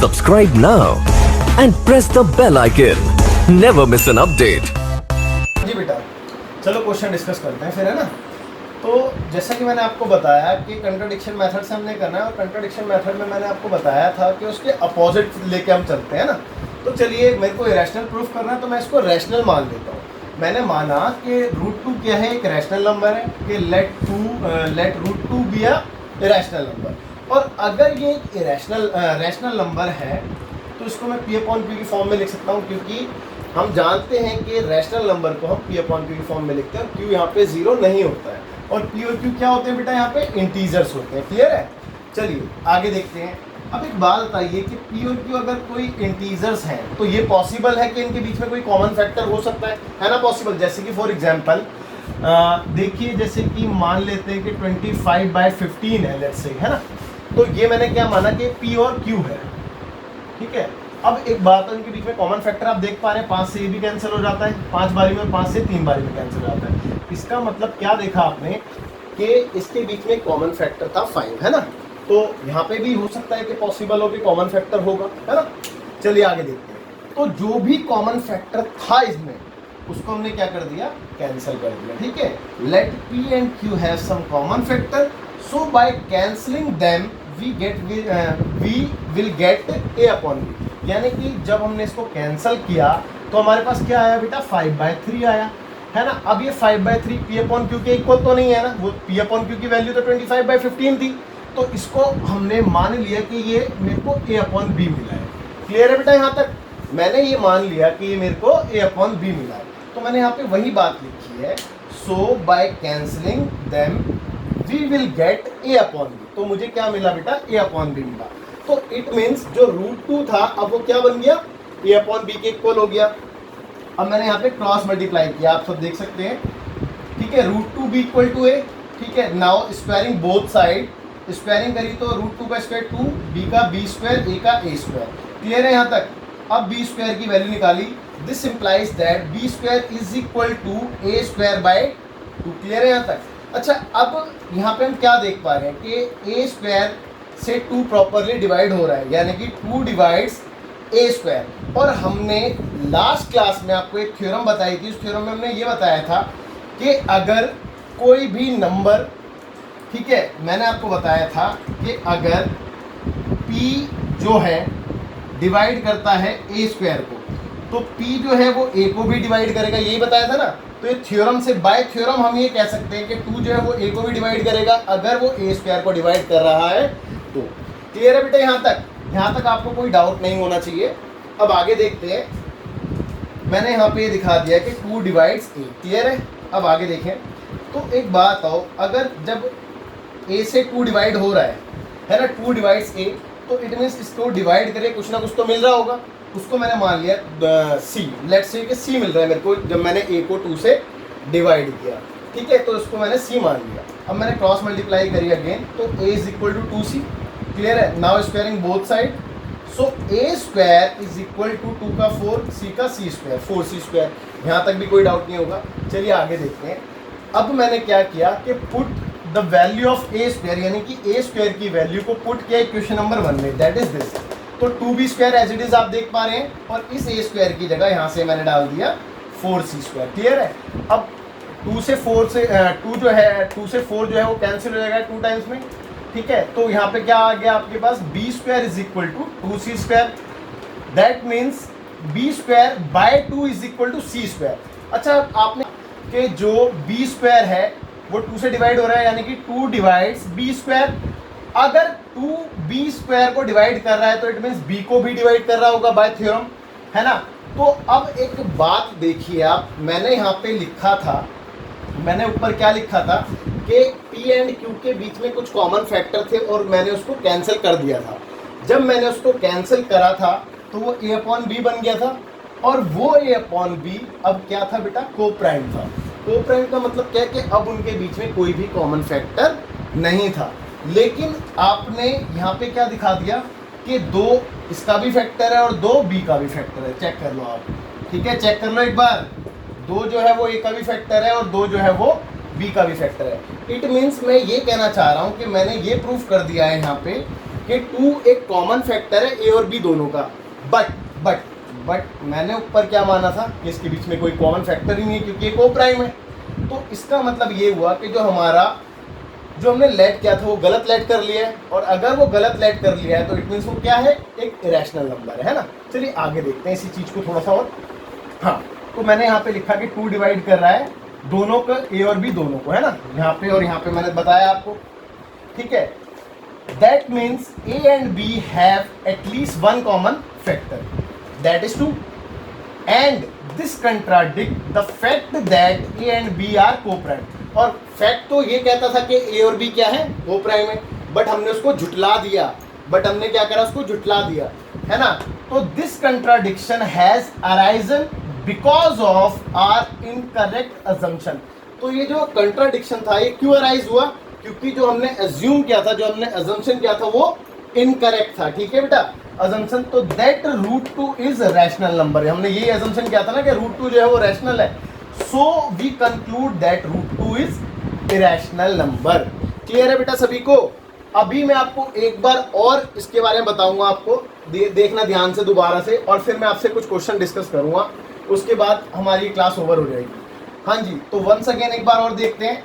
Subscribe now and press the bell icon. Never miss an update. जी बेटा, चलो question discuss करते हैं फिर, है ना। तो जैसा कि मैंने आपको बताया कि कंट्राडिक्शन मेथड से हमने करना है, और कंट्राडिक्शन मेथड में मैंने आपको बताया था कि उसके अपोजिट लेके हम चलते हैं ना। तो चलिए, मेरे को इरेशनल प्रूफ करना है तो मैं इसको रैशनल मान लेता हूँ। मैंने माना कि √2 क्या है, एक रैशनल नंबर है, कि let √2 be a irrational number. और अगर ये एक रैशनल नंबर है तो इसको मैं P/Q की फॉर्म में लिख सकता हूँ, क्योंकि हम जानते हैं कि रैशनल नंबर को हम P/Q की फॉर्म में लिखते हैं। Q यहाँ पे 0 नहीं होता है, और P और Q क्या होते हैं बेटा, यहाँ पे इंटीजर्स होते हैं। क्लियर है। चलिए आगे देखते हैं। अब एक बात बताइए कि P और Q अगर कोई इंटीजर्स हैं तो ये पॉसिबल है कि इनके बीच में कोई कॉमन फैक्टर हो सकता है ना पॉसिबल। जैसे कि फॉर एग्जांपल देखिए, जैसे कि मान लेते हैं कि 25/15 है, लेट्स से, है ना। तो ये मैंने क्या माना कि P और Q है, ठीक है। अब एक बात है, इनके बीच में कॉमन फैक्टर आप देख पा रहे हैं, 5 से ये भी कैंसिल हो जाता है 5 बारी में, और 5 से 3 बारी में कैंसिल हो जाता है। इसका मतलब क्या देखा आपने कि इसके बीच में कॉमन फैक्टर था 5, है ना। तो यहाँ पे भी हो सकता है कि पॉसिबल हो कि कॉमन फैक्टर होगा, है ना। चलिए आगे देखते हैं। तो जो भी कॉमन फैक्टर था इसमें, उसको हमने क्या कर दिया, कैंसिल कर दिया, ठीक है। Let P and Q have some common factor, so by cancelling them we will get A/B। यानी कि जब हमने इसको कैंसिल किया तो हमारे पास क्या आया बेटा, 5/3 आया, है ना। अब ये 5/3 P/Q के इक्वल तो नहीं है ना, वो P/Q की वैल्यू तो 25/15 थी। तो इसको हमने मान लिया कि ये मेरे को A/B मिला है। क्लियर है बेटा, यहाँ तक मैंने ये मान लिया कि ये मेरे को A/B मिला है। तो मैंने यहाँ पे वही बात लिखी है, so by cancelling them we will get A/B। तो मुझे क्या मिला बेटा, A/B मिला। तो इट मीन्स जो √2 था, अब वो क्या बन गया, A/B के इक्वल हो गया। अब मैंने यहाँ पे क्रॉस मल्टीप्लाई किया, आप सब देख सकते हैं, ठीक है। √2 b = A, ठीक है। Now squaring both side, squaring करी तो √2 का स्क्वायर 2, b का b स्क्वायर, a का a स्क्वायर। क्लियर है यहाँ तक। अब b स्क्वायर की वैल्यू निकाली, this implies that b square is equal to a square by 2। Clear है यहाँ तक। अच्छा, अब यहाँ पे हम क्या देख पा रहे हैं कि a स्क्वायर से 2 प्रॉपरली डिवाइड हो रहा है, यानी कि 2 डिवाइड्स a स्क्वायर। और हमने लास्ट क्लास में आपको एक थ्योरम बताई थी, उस थ्योरम में हमने ये बताया था कि अगर कोई भी नंबर, ठीक है, मैंने आपको बताया था कि अगर p जो है डिवाइड करता है a स्क्वायर को, तो p जो है वो a को भी डिवाइड करेगा, यही बताया था ना। तो ये थ्योरम से, बाय थ्योरम हम ये कह सकते हैं कि 2 जो है वो a को भी डिवाइड करेगा अगर वो a स्क्वायर को डिवाइड कर रहा है तो। क्लियर है बेटा, यहाँ तक आपको कोई डाउट नहीं होना चाहिए। अब आगे देखते हैं। मैंने यहाँ पे दिखा दिया कि 2 डिवाइड्स a। क्लियर है। अब आगे देखें तो एक बात आओ, अगर जब a से 2 डिवाइड हो रहा है ना, 2 डिवाइड्स a, तो इट मीन्स इसको डिवाइड करे कुछ ना कुछ तो मिल रहा होगा। उसको मैंने मान लिया c, लेट्स से कि c मिल रहा है मेरे को, जब मैंने a को 2 से डिवाइड किया, ठीक है। तो उसको मैंने c मान लिया। अब मैंने क्रॉस मल्टीप्लाई करी अगेन, तो a is equal to 2c। Clear है। Now squaring both side, so a square is equal to 2 का 4, c का c स्क्वायर, 4c स्क्वायर। यहाँ तक भी कोई डाउट नहीं होगा। चलिए आगे देखते हैं। अब मैंने क्या किया कि put the value of a square, यानी कि a स्क्वायर की वैल्यू को पुट किया इक्वेशन नंबर 1 में, दैट इज दिस। तो 2b square as it is आप देख पा रहे हैं, और इस a स्क्वायर की जगह यहाँ से मैंने डाल दिया 4c स्क्वायर। क्लियर है। अब 2 से 4 से 2 जो है, 2 से 4 जो है वो कैंसिल हो जाएगा 2 टाइम्स में, ठीक है। तो यहाँ पे क्या आ गया आपके पास, b square is equal to 2c square. That means b square by 2 is equal to c square. अच्छा, आपने कि जो b स्क्वायर है वो 2 से डिवाइड हो रहा है, यानी कि 2 डिवाइड्स b स्क्वायर। अगर 2 b स्क्वायर को डिवाइड कर रहा है तो इट मीन्स b को भी डिवाइड कर रहा होगा बाय थ्योरम, है ना। तो अब एक बात देखिए आप, मैंने यहाँ पे लिखा था, मैंने ऊपर क्या लिखा था कि P एंड Q के बीच में कुछ कॉमन फैक्टर थे और मैंने उसको कैंसिल कर दिया था। जब मैंने उसको कैंसिल करा था तो वो A/B बन गया था, और वो A/B अब क्या था बेटा, को-प्राइम था। को-प्राइम का मतलब क्या है कि अब उनके बीच में कोई भी कॉमन फैक्टर नहीं था। लेकिन आपने यहाँ पे क्या दिखा दिया कि 2 इसका भी फैक्टर है और 2 b का भी फैक्टर है। चेक कर लो आप, ठीक है, चेक कर लो एक बार। 2 जो है वो a का भी फैक्टर है और 2 जो है वो b का भी फैक्टर है। इट मीन्स मैं ये कहना चाह रहा हूँ कि मैंने ये प्रूफ कर दिया है यहाँ पे कि 2 एक कॉमन फैक्टर है ए और बी दोनों का, बट मैंने ऊपर क्या माना था कि इसके बीच में कोई कॉमन फैक्टर ही नहीं है क्योंकि ये कोप्राइम है। तो इसका मतलब ये हुआ कि जो हमने लेट किया था वो गलत लेट कर लिया है, और अगर वो गलत लेट कर लिया है तो इट मीन्स वो क्या है, एक इरेशनल नंबर है ना। चलिए आगे देखते हैं इसी चीज़ को थोड़ा सा और। हाँ, तो मैंने यहाँ पे लिखा कि 2 डिवाइड कर रहा है दोनों का, ए और बी दोनों को, है ना, यहाँ पे और यहाँ पे मैंने बताया आपको, ठीक है। That means a and b have at least one common factor, that is 2, and this contradict the fact that a and b are coprime. और फैक्ट तो ये कहता था कि ए और बी क्या है, कोप्राइम है, बट हमने उसको झुटला दिया, उसको झुटला दिया, है ना। तो this contradiction has arisen because of our incorrect assumption. तो ये जो कंट्राडिक्शन था ये क्यों अराइज हुआ, क्योंकि जो हमने अज्यूम किया था, जो हमने अजम्पशन किया था वो इनकरेक्ट था, ठीक है बेटा, अजम्पशन। तो दैट √2 इज रैशनल नंबर, हमने यही अजम्पशन किया था ना कि √2 जो है वो रैशनल है, so we conclude that √2 is irrational number. Clear है बेटा सभी को। अभी मैं आपको एक बार और इसके बारे में बताऊंगा, आपको देखना ध्यान से दोबारा से, और फिर मैं आपसे कुछ क्वेश्चन डिस्कस करूंगा, उसके बाद हमारी क्लास ओवर हो जाएगी। हाँ जी, तो वंस अगेन एक बार और देखते हैं।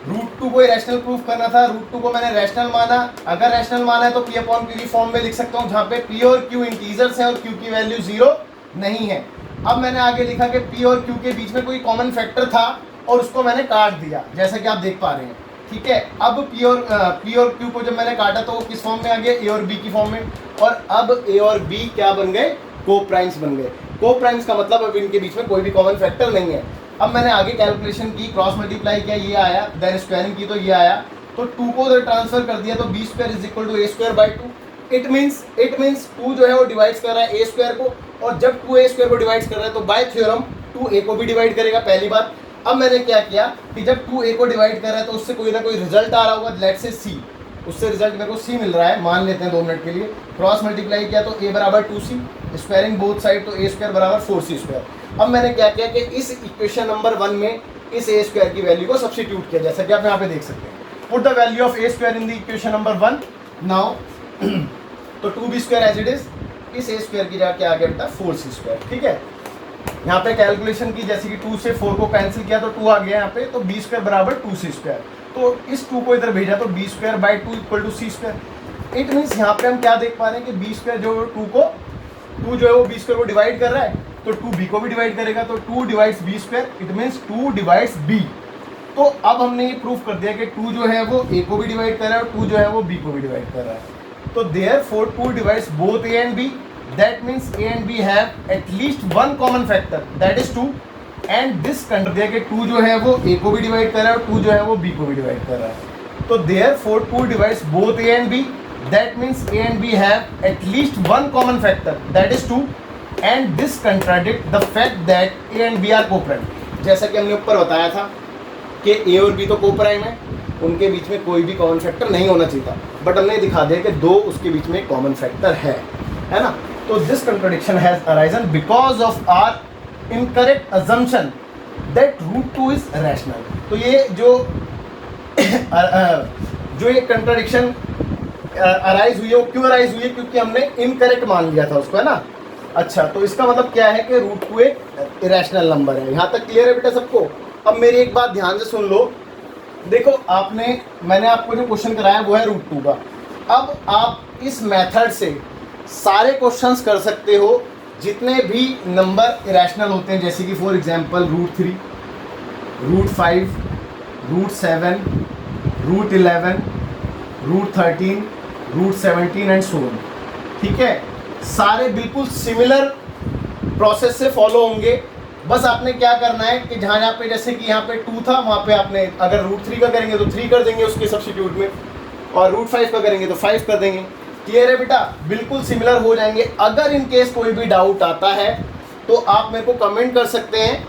√2 को रैशनल प्रूफ करना था, √2 को मैंने रैशनल माना। अगर रैशनल माना है तो P अपॉन Q की फॉर्म में लिख सकता हूँ, जहाँ पे P और Q इंटीजर्स हैं और Q की वैल्यू 0 नहीं है। अब मैंने आगे लिखा कि P और Q के बीच में कोई कॉमन फैक्टर था और उसको मैंने काट दिया, जैसा कि आप देख पा रहे हैं, ठीक है। अब P और Q को जब मैंने काटा तो वो किस फॉर्म में आ गया, A और B की फॉर्म में, और अब A और B क्या बन गए, कोप्राइम्स बन गए। कोप्राइम्स का मतलब अब इनके बीच में कोई भी कॉमन फैक्टर नहीं है। अब मैंने आगे कैलकुलेशन की, क्रॉस मल्टीप्लाई किया, ये आया, देन स्क्वायरिंग की तो ये आया, तो 2 को उधर ट्रांसफर कर दिया तो b² = a²/2। इट मीन्स 2 जो है वो डिवाइड्स कर रहा है a² को, और जब 2a² को डिवाइड्स कर रहा है तो बाय थ्योरम 2a को भी डिवाइड करेगा, पहली बात। अब मैंने क्या किया कि जब 2a को डिवाइड कर रहा है तो उससे कोई ना कोई रिजल्ट आ रहा होगा, लेट्स से c, उससे रिजल्ट मेरे को c मिल रहा है, मान लेते हैं 2 मिनट के लिए। क्रॉस मल्टीप्लाई किया तो a = 2c, squaring both side तो a² = 4c²। अब मैंने क्या किया कि इस इक्वेशन नंबर 1 में इस a² की वैल्यू को सब्स्टिट्यूट किया, जैसा कि आप यहाँ पे देख सकते हैं। Put the value of a² in the equation number 1 now, तो 2b² एज इट इज, इस a² की जगह क्या आ गया बेटा, 4c², ठीक है। यहाँ पे कैलकुलेशन की, जैसे कि 2 से 4 को कैंसिल किया तो 2 आ गया यहाँ पे, तो b² = 2c²। तो इस 2 को इधर भेजा तो b²/2 = c²। इट मीन्स यहाँ पे हम क्या देख पा रहे हैं कि b² जो 2 जो है वो b² को डिवाइड कर रहा है, तो 2b को भी डिवाइड करेगा, तो 2 divides b², it means 2 divides b। तो अब हमने ये प्रूफ कर दिया कि 2 जो है वो a को भी डिवाइड कर रहा है और 2 जो है वो b को भी डिवाइड कर रहा है। तो therefore 2 divides both a and b, that means a and b have at least one common factor, that is 2, and this कर दिया कि 2 जो है वो a को भी डिवाइड कर रहा है और 2 जो है वो b को भी डिवाइड कर रहा है। तो therefore 2 divides both a and b, that means a and b have at least one common factor, that is 2, and this contradict the fact that a and b are co-prime। जैसा कि हमने ऊपर बताया था कि a और b तो co-prime है, उनके बीच में कोई भी कॉमन फैक्टर नहीं होना चाहिए था, बट हमने दिखा दिया कि 2 उसके बीच में कॉमन फैक्टर है ना। तो this contradiction has arisen because of our incorrect assumption that √2 is rational. तो ये जो ये कंट्राडिक्शन अराइज हुई है, वो क्यों अराइज हुई है, क्योंकि हमने इनकरेक्ट मान लिया था उसको, है ना। अच्छा, तो इसका मतलब क्या है कि √2 एक इरेशनल नंबर है। यहाँ तक क्लियर है बेटा सबको। अब मेरी एक बात ध्यान से सुन लो, देखो मैंने आपको जो क्वेश्चन कराया वो है √2 का। अब आप इस मेथड से सारे क्वेश्चंस कर सकते हो जितने भी नंबर इरेशनल होते हैं, जैसे कि for example √3, √5, √7, √11, √13, √17 and so on, ठीक है। सारे बिल्कुल सिमिलर प्रोसेस से फॉलो होंगे। बस आपने क्या करना है कि जहाँ पे जैसे कि यहाँ पे 2 था, वहाँ पे आपने अगर √3 का करेंगे तो 3 कर देंगे उसके सब्स्टिट्यूट में, और √5 का करेंगे तो 5 कर देंगे। क्लियर है बेटा, बिल्कुल सिमिलर हो जाएंगे। अगर इन केस कोई भी डाउट आता है तो आप मेरे को कमेंट कर सकते हैं